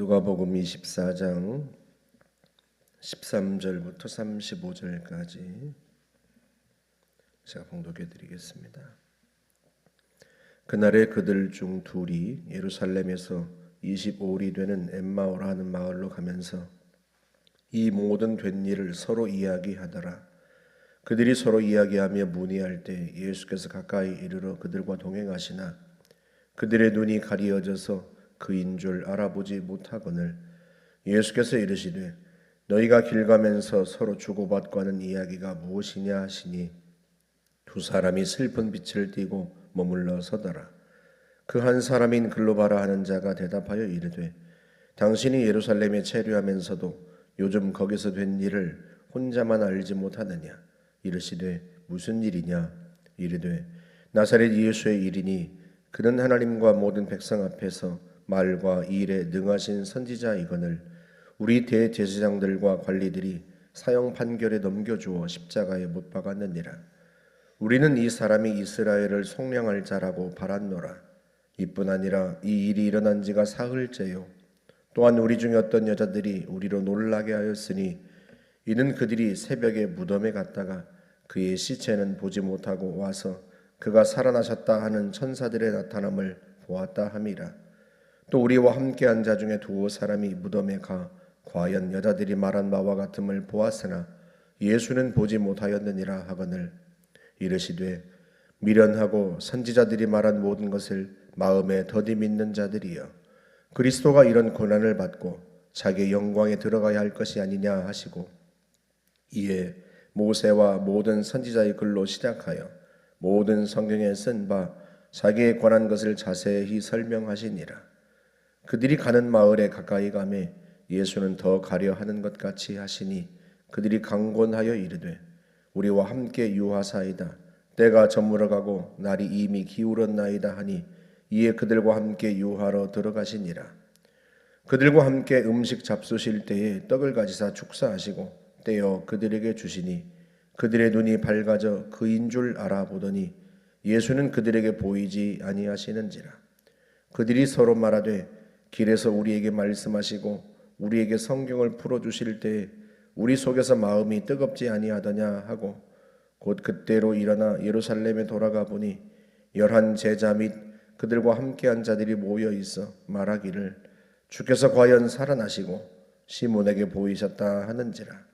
누가복음 24장 13절부터 35절까지 제가 봉독해 드리겠습니다. 그날에 그들 중 둘이 예루살렘에서 25일이 되는 엠마오라 하는 마을로 가면서 이 모든 된 일을 서로 이야기하더라. 그들이 서로 이야기하며 문의할 때 예수께서 가까이 이르러 그들과 동행하시나 그들의 눈이 가리어져서 그인 줄 알아보지 못하거늘 예수께서 이르시되 너희가 길 가면서 서로 주고받고 하는 이야기가 무엇이냐 하시니 두 사람이 슬픈 빛을 띠고 머물러 서더라. 그 한 사람인 글로바라 하는 자가 대답하여 이르되 당신이 예루살렘에 체류하면서도 요즘 거기서 된 일을 혼자만 알지 못하느냐. 이르시되 무슨 일이냐. 이르되 나사렛 예수의 일이니 그는 하나님과 모든 백성 앞에서 말과 일에 능하신 선지자이거늘 우리 대제사장들과 관리들이 사형 판결에 넘겨주어 십자가에 못 박았느니라. 우리는 이 사람이 이스라엘을 속량할 자라고 바랐노라. 이뿐 아니라 이 일이 일어난 지가 사흘째요. 또한 우리 중에 어떤 여자들이 우리로 놀라게 하였으니 이는 그들이 새벽에 무덤에 갔다가 그의 시체는 보지 못하고 와서 그가 살아나셨다 하는 천사들의 나타남을 보았다 함이라. 또 우리와 함께한 자 중에 두어 사람이 무덤에 가 과연 여자들이 말한 바와 같음을 보았으나 예수는 보지 못하였느니라 하거늘 이르시되 미련하고 선지자들이 말한 모든 것을 마음에 더디 믿는 자들이여 그리스도가 이런 고난을 받고 자기의 영광에 들어가야 할 것이 아니냐 하시고 이에 모세와 모든 선지자의 글로 시작하여 모든 성경에 쓴 바 자기에 관한 것을 자세히 설명하시니라. 그들이 가는 마을에 가까이 가매 예수는 더 가려 하는 것 같이 하시니 그들이 강권하여 이르되 우리와 함께 유하사이다. 때가 저물어가고 날이 이미 기울었나이다 하니 이에 그들과 함께 유하러 들어가시니라. 그들과 함께 음식 잡수실 때에 떡을 가지사 축사하시고 떼어 그들에게 주시니 그들의 눈이 밝아져 그인 줄 알아보더니 예수는 그들에게 보이지 아니하시는지라. 그들이 서로 말하되 길에서 우리에게 말씀하시고 우리에게 성경을 풀어주실 때에 우리 속에서 마음이 뜨겁지 아니하더냐 하고 곧 그때로 일어나 예루살렘에 돌아가 보니 11 제자 및 그들과 함께한 자들이 모여 있어 말하기를 주께서 과연 살아나시고 시몬에게 보이셨다 하는지라.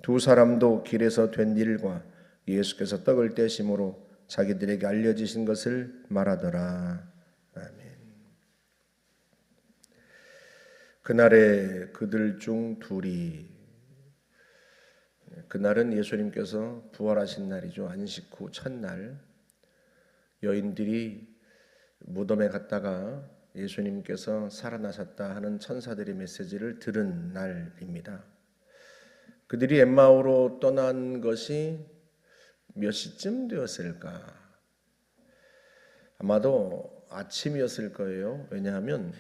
두 사람도 길에서 된 일과 예수께서 떡을 떼심으로 자기들에게 알려지신 것을 말하더라. 아멘. 그날에 그들 중 둘이 그날은 예수님께서 부활하신 날이죠. 안식 후 첫날 여인들이 무덤에 갔다가 예수님께서 살아나셨다 하는 천사들의 메시지를 들은 날입니다. 그들이 엠마오로 떠난 것이 몇 시쯤 되었을까? 아마도 아침이었을 거예요. 왜냐하면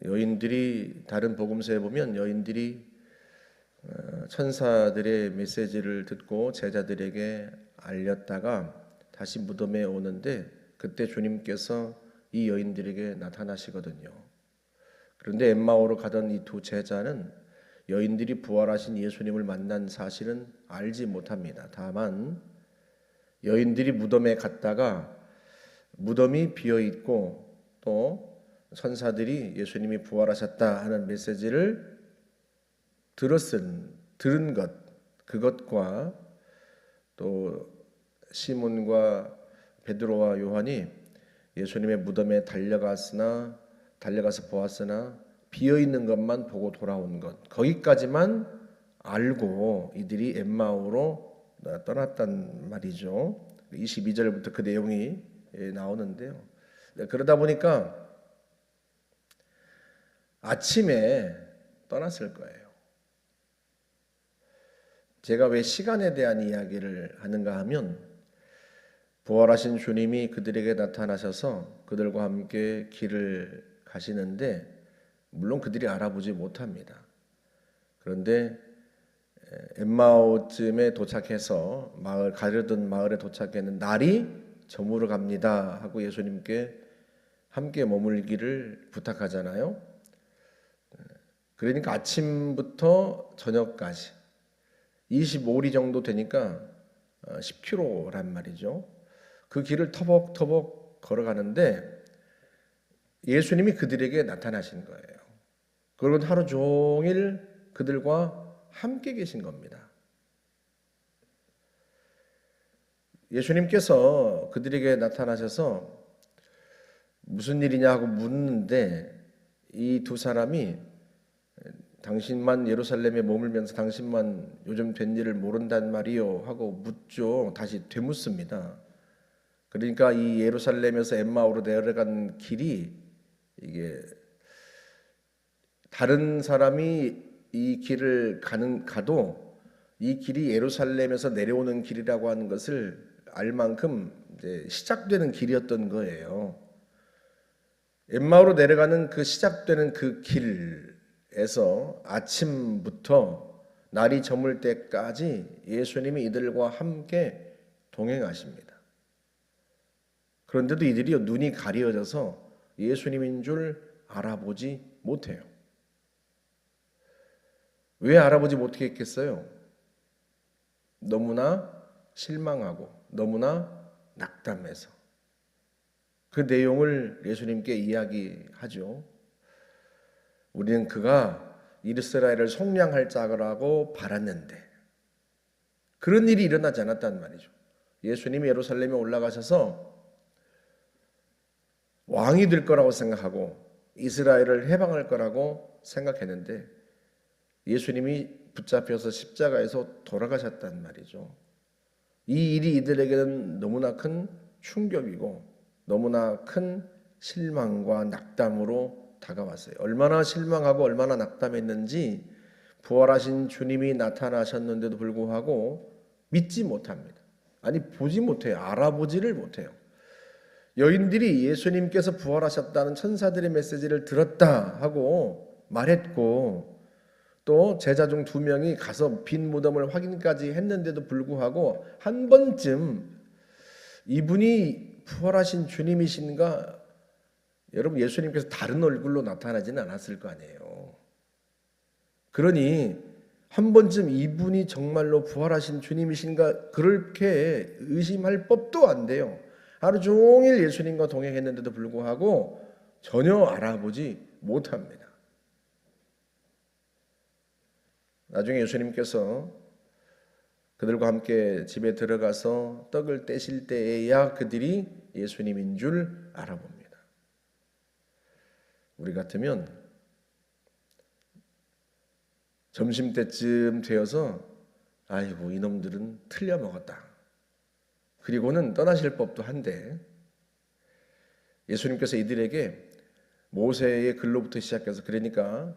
여인들이 다른 복음서에 보면 여인들이 천사들의 메시지를 듣고 제자들에게 알렸다가 다시 무덤에 오는데 그때 주님께서 이 여인들에게 나타나시거든요. 그런데 엠마오로 가던 이 두 제자는 여인들이 부활하신 예수님을 만난 사실은 알지 못합니다. 다만 여인들이 무덤에 갔다가 무덤이 비어 있고 또 천사들이 예수님이 부활하셨다 하는 메시지를 들은 것, 그것과 또 시몬과 베드로와 요한이 예수님의 무덤에 달려가서 보았으나 비어 있는 것만 보고 돌아온 것, 거기까지만 알고 이들이 엠마오로 떠났단 말이죠. 22절부터 그 내용이 나오는데요. 그러다 보니까 아침에 떠났을 거예요. 제가 왜 시간에 대한 이야기를 하는가 하면 부활하신 주님이 그들에게 나타나셔서 그들과 함께 길을 가시는데 물론 그들이 알아보지 못합니다. 그런데 엠마오쯤에 도착해서 가려던 마을에 도착했는 날이 저물어 갑니다 하고 예수님께 함께 머물기를 부탁하잖아요. 그러니까 아침부터 저녁까지 25리 정도 되니까 10km란 말이죠. 그 길을 터벅터벅 걸어가는데 예수님이 그들에게 나타나신 거예요. 그리고 하루 종일 그들과 함께 계신 겁니다. 예수님께서 그들에게 나타나셔서 무슨 일이냐 하고 묻는데 이 두 사람이 당신만 예루살렘에 머물면서 당신만 요즘 된 일을 모른단 말이요 하고 묻죠. 다시 되묻습니다. 그러니까 이 예루살렘에서 엠마오로 내려간 길이 이게 다른 사람이 이 길을 가도 이 길이 예루살렘에서 내려오는 길이라고 하는 것을 알 만큼 이제 시작되는 길이었던 거예요. 엠마오로 내려가는 그 시작되는 그 길에서 아침부터 날이 저물 때까지 예수님이 이들과 함께 동행하십니다. 그런데도 이들이 눈이 가려져서 예수님인 줄 알아보지 못해요. 왜 알아보지 못했겠어요? 너무나 실망하고 너무나 낙담해서. 그 내용을 예수님께 이야기하죠. 우리는 그가 이스라엘을 속량할 자라고 바랐는데 그런 일이 일어나지 않았단 말이죠. 예수님이 예루살렘에 올라가셔서 왕이 될 거라고 생각하고 이스라엘을 해방할 거라고 생각했는데 예수님이 붙잡혀서 십자가에서 돌아가셨단 말이죠. 이 일이 이들에게는 너무나 큰 충격이고 너무나 큰 실망과 낙담으로 다가왔어요. 얼마나 실망하고 얼마나 낙담했는지 부활하신 주님이 나타나셨는데도 불구하고 믿지 못합니다. 아니 보지 못해요. 알아보지를 못해요. 여인들이 예수님께서 부활하셨다는 천사들의 메시지를 들었다 하고 말했고 또 제자 중 2명이 가서 빈 무덤을 확인까지 했는데도 불구하고 한 번쯤 이분이 부활하신 주님이신가? 여러분 예수님께서 다른 얼굴로 나타나지는 않았을 거 아니에요. 그러니 한 번쯤 이분이 정말로 부활하신 주님이신가? 그렇게 의심할 법도 안 돼요. 하루 종일 예수님과 동행했는데도 불구하고 전혀 알아보지 못합니다. 나중에 예수님께서 그들과 함께 집에 들어가서 떡을 떼실 때에야 그들이 예수님인 줄 알아봅니다. 우리 같으면 점심때쯤 되어서 아이고 이놈들은 틀려 먹었다. 그리고는 떠나실 법도 한데 예수님께서 이들에게 모세의 글로부터 시작해서 그러니까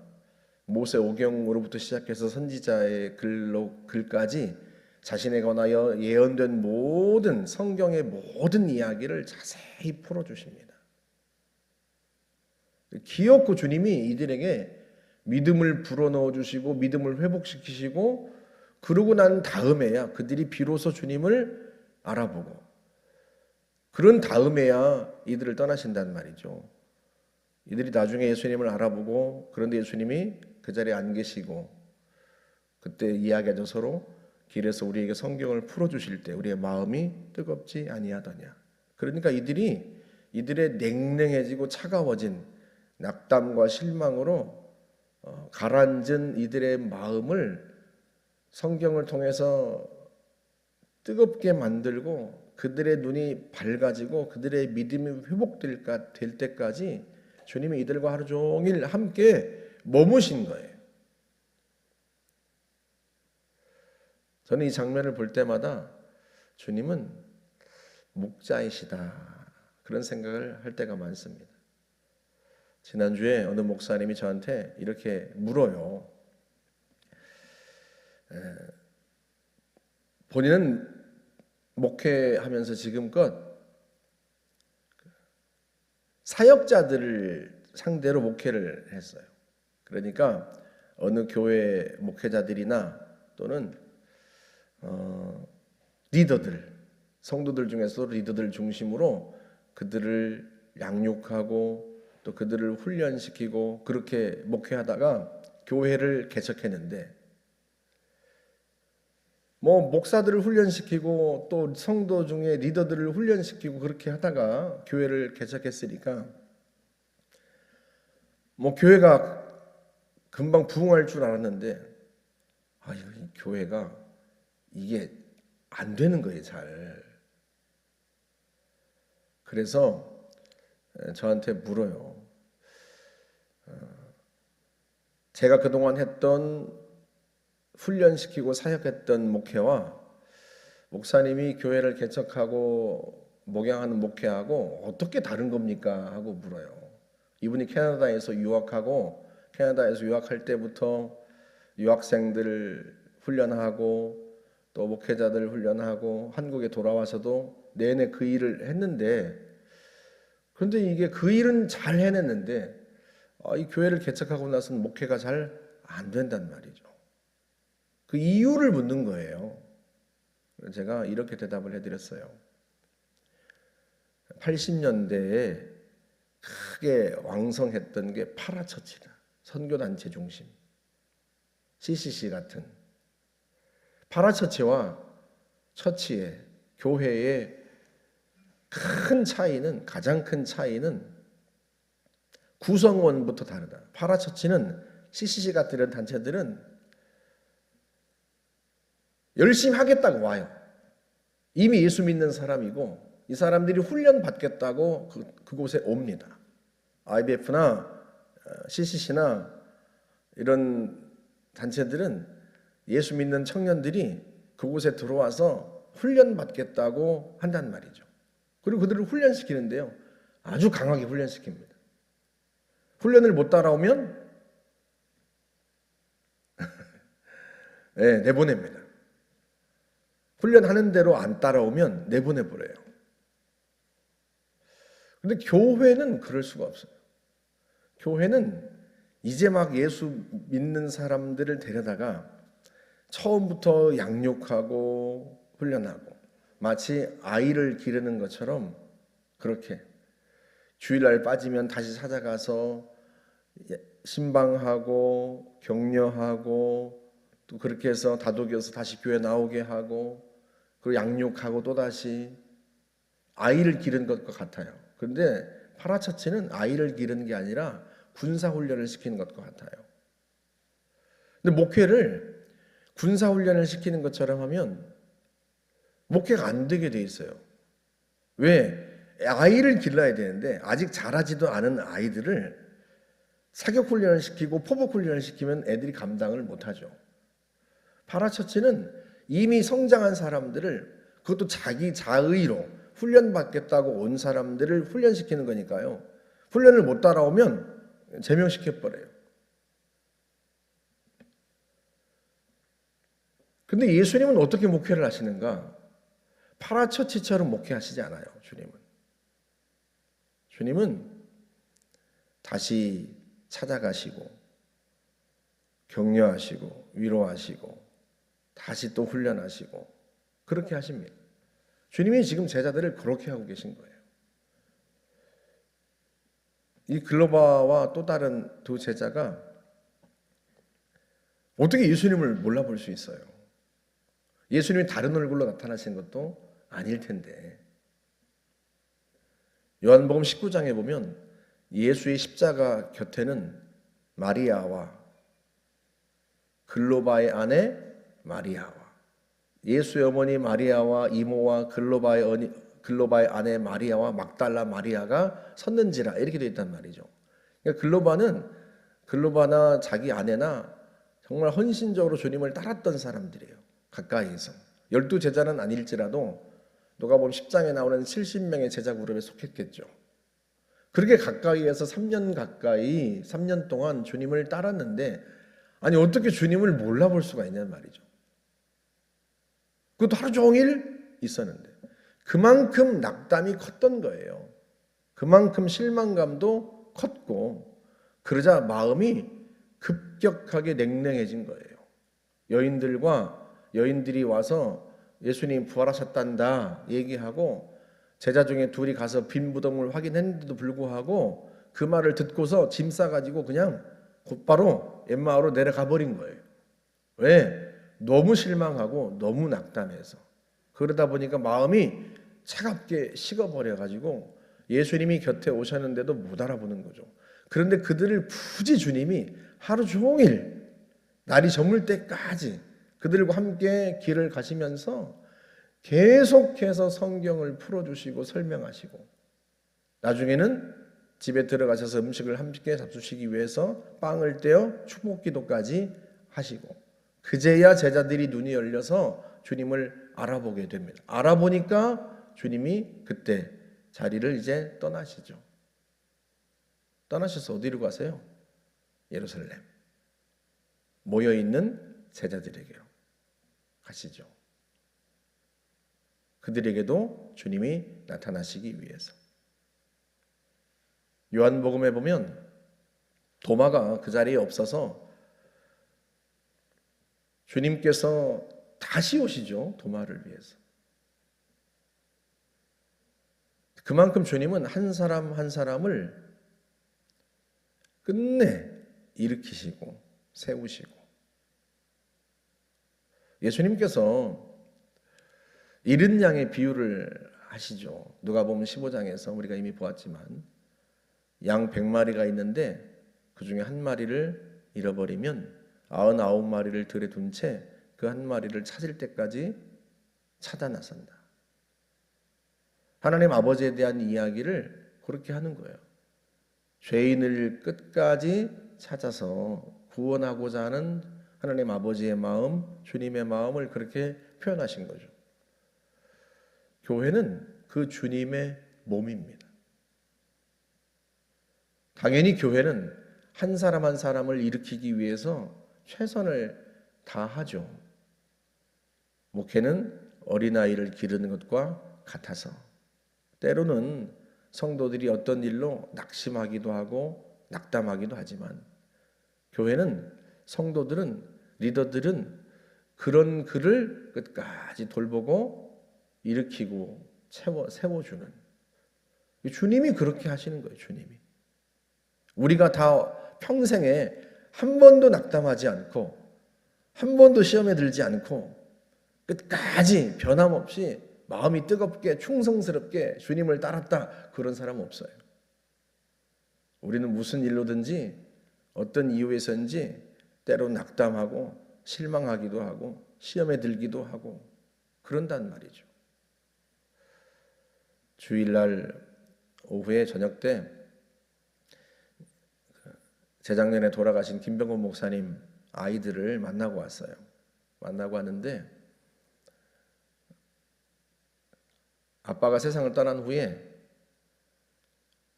모세 오경으로부터 시작해서 선지자의 글까지 자신에 관하여 예언된 모든 성경의 모든 이야기를 자세히 풀어주십니다. 기어코 주님이 이들에게 믿음을 불어넣어 주시고 믿음을 회복시키시고 그러고 난 다음에야 그들이 비로소 주님을 알아보고 그런 다음에야 이들을 떠나신단 말이죠. 이들이 나중에 예수님을 알아보고 그런데 예수님이 그 자리에 안 계시고 그때 이야기하죠. 서로 길에서 우리에게 성경을 풀어주실 때 우리의 마음이 뜨겁지 아니하더냐. 그러니까 이들의 냉랭해지고 차가워진 낙담과 실망으로 가라앉은 이들의 마음을 성경을 통해서 뜨겁게 만들고 그들의 눈이 밝아지고 그들의 믿음이 회복될 때까지 주님이 이들과 하루 종일 함께 머무신 거예요. 저는 이 장면을 볼 때마다 주님은 목자이시다 그런 생각을 할 때가 많습니다. 지난주에 어느 목사님이 저한테 이렇게 물어요. 본인은 목회하면서 지금껏 사역자들을 상대로 목회를 했어요. 그러니까 어느 교회 목회자들이나 또는 리더들, 성도들 중에서 리더들 중심으로 그들을 양육하고 또 그들을 훈련시키고 그렇게 목회하다가 교회를 개척했는데 뭐 목사들을 훈련시키고 또 성도 중에 리더들을 훈련시키고 그렇게 하다가 교회를 개척했으니까 뭐 교회가 금방 부흥할 줄 알았는데 이 교회가 이게 안 되는 거예요, 잘. 그래서 저한테 물어요. 제가 그동안 했던 훈련시키고 사역했던 목회와 목사님이 교회를 개척하고 목양하는 목회하고 어떻게 다른 겁니까? 하고 물어요. 이분이 캐나다에서 유학할 때부터 유학생들 훈련하고 또 목회자들 훈련하고 한국에 돌아와서도 내내 그 일을 했는데, 그런데 이게 그 일은 잘 해냈는데 이 교회를 개척하고 나서는 목회가 잘 안 된단 말이죠. 그 이유를 묻는 거예요. 제가 이렇게 대답을 해드렸어요. 80년대에 크게 왕성했던 게 파라처치다. 선교단체 중심. CCC 같은. 파라처치와 처치의 교회의 가장 큰 차이는 구성원부터 다르다. 파라처치는 CCC 같은 이런 단체들은 열심히 하겠다고 와요. 이미 예수 믿는 사람이고 이 사람들이 훈련 받겠다고 그곳에 옵니다. IBF나 CCC나 이런 단체들은 예수 믿는 청년들이 그곳에 들어와서 훈련 받겠다고 한단 말이죠. 그리고 그들을 훈련시키는데요, 아주 강하게 훈련시킵니다. 훈련을 못 따라오면 네, 내보냅니다. 훈련하는 대로 안 따라오면 내보내버려요. 근데 교회는 그럴 수가 없어요. 교회는 이제 막 예수 믿는 사람들을 데려다가 처음부터 양육하고 훈련하고 마치 아이를 기르는 것처럼 그렇게 주일날 빠지면 다시 찾아가서 신방하고 격려하고 또 그렇게 해서 다독여서 다시 교회 나오게 하고 그리고 양육하고 또다시 아이를 기르는 것과 같아요. 그런데 파라처치는 아이를 기르는 게 아니라 군사훈련을 시키는 것과 같아요. 근데 목회를 군사훈련을 시키는 것처럼 하면 목회가 안 되게 돼 있어요. 왜? 아이를 길러야 되는데 아직 자라지도 않은 아이들을 사격훈련을 시키고 포복훈련을 시키면 애들이 감당을 못하죠. 파라처치는 이미 성장한 사람들을, 그것도 자기 자의로 훈련받겠다고 온 사람들을 훈련시키는 거니까요. 훈련을 못 따라오면 제명시켜버려요. 근데 예수님은 어떻게 목회를 하시는가? 파라처치처럼 목회하시지 않아요. 주님은 다시 찾아가시고 격려하시고 위로하시고 다시 또 훈련하시고 그렇게 하십니다. 주님이 지금 제자들을 그렇게 하고 계신 거예요. 이 글로바와 또 다른 두 제자가 어떻게 예수님을 몰라볼 수 있어요? 예수님이 다른 얼굴로 나타나신 것도 아닐 텐데. 요한복음 19장에 보면 예수의 십자가 곁에는 마리아와 글로바의 아내 마리아와 예수의 어머니 마리아와 이모와 글로바의 아내 마리아와 막달라 마리아가 섰는지라 이렇게 되어 있단 말이죠. 그러니까 글로바나 자기 아내나 정말 헌신적으로 주님을 따랐던 사람들이에요. 가까이에서 12제자는 아닐지라도 누가복음 10장에 나오는 70명의 제자 그룹에 속했겠죠. 그렇게 가까이에서 3년 동안 주님을 따랐는데 아니 어떻게 주님을 몰라볼 수가 있냐는 말이죠. 그것도 하루 종일 있었는데 그만큼 낙담이 컸던 거예요. 그만큼 실망감도 컸고 그러자 마음이 급격하게 냉랭해진 거예요. 여인들이 와서 예수님 부활하셨단다 얘기하고 제자 중에 둘이 가서 빈 무덤을 확인했는데도 불구하고 그 말을 듣고서 짐 싸가지고 그냥 곧바로 엠마오로 내려가 버린 거예요. 왜? 너무 실망하고 너무 낙담해서. 그러다 보니까 마음이 차갑게 식어버려가지고 예수님이 곁에 오셨는데도 못 알아보는 거죠. 그런데 그들을 굳이 주님이 하루 종일 날이 저물 때까지 그들과 함께 길을 가시면서 계속해서 성경을 풀어주시고 설명하시고, 나중에는 집에 들어가셔서 음식을 함께 잡수시기 위해서 빵을 떼어 축복기도까지 하시고, 그제야 제자들이 눈이 열려서 주님을 알아보게 됩니다. 알아보니까 주님이 그때 자리를 이제 떠나시죠. 떠나셔서 어디로 가세요? 예루살렘. 모여있는 제자들에게로 가시죠. 그들에게도 주님이 나타나시기 위해서. 요한복음에 보면 도마가 그 자리에 없어서 주님께서 다시 오시죠. 도마를 위해서. 그만큼 주님은 한 사람 한 사람을 끝내 일으키시고 세우시고, 예수님께서 잃은 양의 비유를 하시죠. 누가복음 15장에서 우리가 이미 보았지만, 양 100마리가 있는데 그 중에 한 마리를 잃어버리면 99마리를 들에 둔 채 그 한 마리를 찾을 때까지 찾아 나선다. 하나님 아버지에 대한 이야기를 그렇게 하는 거예요. 죄인을 끝까지 찾아서 구원하고자 하는 하나님 아버지의 마음, 주님의 마음을 그렇게 표현하신 거죠. 교회는 그 주님의 몸입니다. 당연히 교회는 한 사람 한 사람을 일으키기 위해서 최선을 다하죠. 목회는 어린아이를 기르는 것과 같아서 때로는 성도들이 어떤 일로 낙심하기도 하고 낙담하기도 하지만, 교회는 성도들은, 리더들은 그런 그를 끝까지 돌보고 일으키고 세워주는, 주님이 그렇게 하시는 거예요. 주님이. 우리가 다 평생에 한 번도 낙담하지 않고 한 번도 시험에 들지 않고 끝까지 변함없이 마음이 뜨겁게 충성스럽게 주님을 따랐다, 그런 사람은 없어요. 우리는 무슨 일로든지 어떤 이유에서인지 때로 낙담하고 실망하기도 하고 시험에 들기도 하고 그런단 말이죠. 주일날 오후에 저녁 때 재작년에 돌아가신 김병곤 목사님 아이들을 만나고 왔어요. 만나고 왔는데 아빠가 세상을 떠난 후에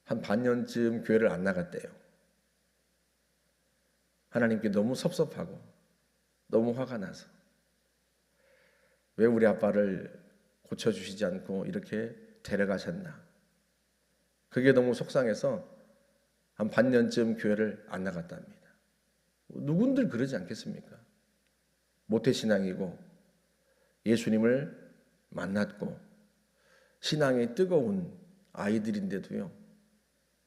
한 반년쯤 교회를 안 나갔대요. 하나님께 너무 섭섭하고 너무 화가 나서, 왜 우리 아빠를 고쳐주시지 않고 이렇게 데려가셨나. 그게 너무 속상해서 한 반년쯤 교회를 안 나갔답니다. 누군들 그러지 않겠습니까? 모태신앙이고 예수님을 만났고 신앙이 뜨거운 아이들인데도요,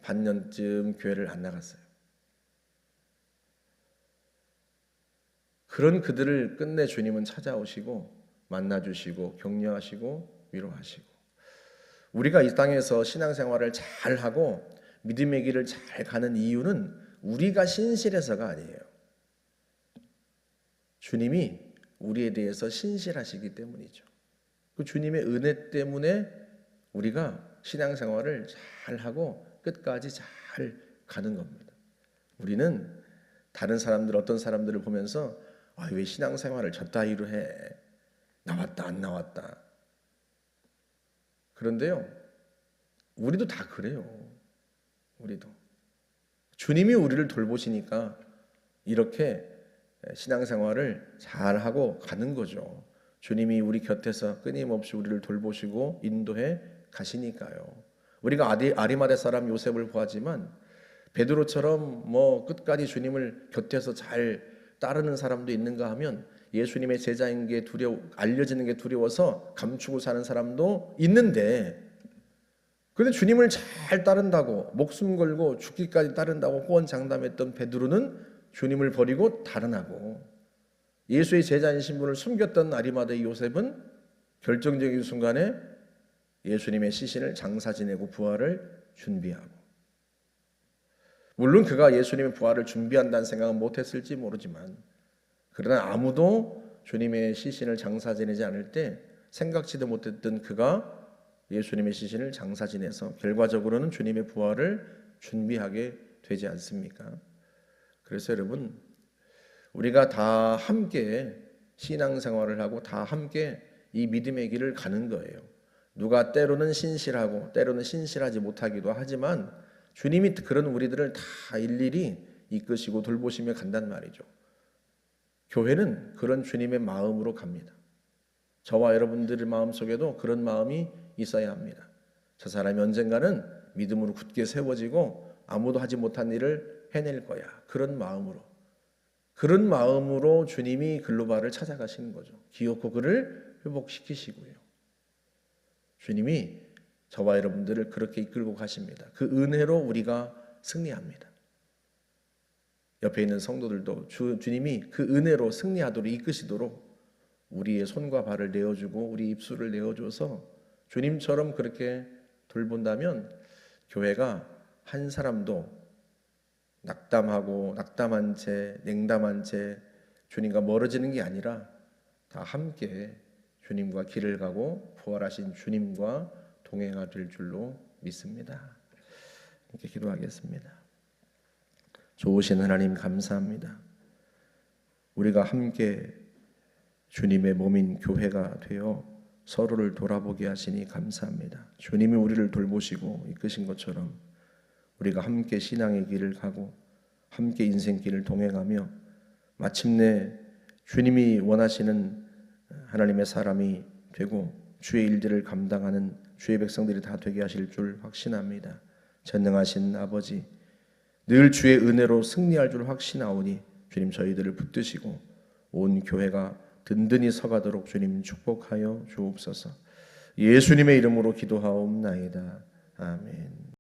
반년쯤 교회를 안 나갔어요. 그런 그들을 끝내 주님은 찾아오시고 만나주시고 격려하시고 위로하시고, 우리가 이 땅에서 신앙생활을 잘하고 믿음의 길을 잘 가는 이유는 우리가 신실해서가 아니에요. 주님이 우리에 대해서 신실하시기 때문이죠. 그 주님의 은혜 때문에 우리가 신앙생활을 잘하고 끝까지 잘 가는 겁니다. 우리는 다른 사람들, 어떤 사람들을 보면서 왜 신앙생활을 저 따위로 해? 나왔다 안 나왔다. 그런데요, 우리도 다 그래요. 우리도 주님이 우리를 돌보시니까 이렇게 신앙생활을 잘하고 가는 거죠. 주님이 우리 곁에서 끊임없이 우리를 돌보시고 인도해 가시니까요. 우리가 아리마대 사람 요셉을 보았지만 베드로처럼 끝까지 주님을 곁에서 잘 따르는 사람도 있는가 하면, 예수님의 제자인 게 알려지는 게 두려워서 감추고 사는 사람도 있는데, 그런데 주님을 잘 따른다고 목숨 걸고 죽기까지 따른다고 호언장담했던 베드로는 주님을 버리고 달아나고, 예수의 제자인 신분을 숨겼던 아리마다의 요셉은 결정적인 순간에 예수님의 시신을 장사 지내고 부활을 준비하고, 물론 그가 예수님의 부활을 준비한다는 생각은 못했을지 모르지만, 그러나 아무도 주님의 시신을 장사 지내지 않을 때 생각지도 못했던 그가 예수님의 시신을 장사 지내서 결과적으로는 주님의 부활을 준비하게 되지 않습니까? 그래서 여러분, 우리가 다 함께 신앙생활을 하고 다 함께 이 믿음의 길을 가는 거예요. 누가 때로는 신실하고 때로는 신실하지 못하기도 하지만 주님이 그런 우리들을 다 일일이 이끄시고 돌보시며 간단 말이죠. 교회는 그런 주님의 마음으로 갑니다. 저와 여러분들의 마음속에도 그런 마음이 있어야 합니다. 저 사람이 언젠가는 믿음으로 굳게 세워지고 아무도 하지 못한 일을 해낼 거야. 그런 마음으로 주님이 글로바를 찾아가시는 거죠. 기어코 그를 회복시키시고요. 주님이 저와 여러분들을 그렇게 이끌고 가십니다. 그 은혜로 우리가 승리합니다. 옆에 있는 성도들도 주님이 그 은혜로 승리하도록 이끄시도록 우리의 손과 발을 내어주고 우리 입술을 내어줘서 주님처럼 그렇게 돌본다면 교회가 한 사람도 낙담한 채 냉담한 채 주님과 멀어지는 게 아니라 다 함께 주님과 길을 가고 부활하신 주님과 동행하 될 줄로 믿습니다. 이렇게 기도하겠습니다. 좋으신 하나님 감사합니다. 우리가 함께 주님의 몸인 교회가 되어 서로를 돌아보게 하시니 감사합니다. 주님이 우리를 돌보시고 이끄신 것처럼 우리가 함께 신앙의 길을 가고 함께 인생길을 동행하며 마침내 주님이 원하시는 하나님의 사람이 되고 주의 일들을 감당하는 주의 백성들이 다 되게 하실 줄 확신합니다. 전능하신 아버지, 늘 주의 은혜로 승리할 줄 확신하오니 주님 저희들을 붙드시고 온 교회가 든든히 서가도록 주님 축복하여 주옵소서. 예수님의 이름으로 기도하옵나이다. 아멘.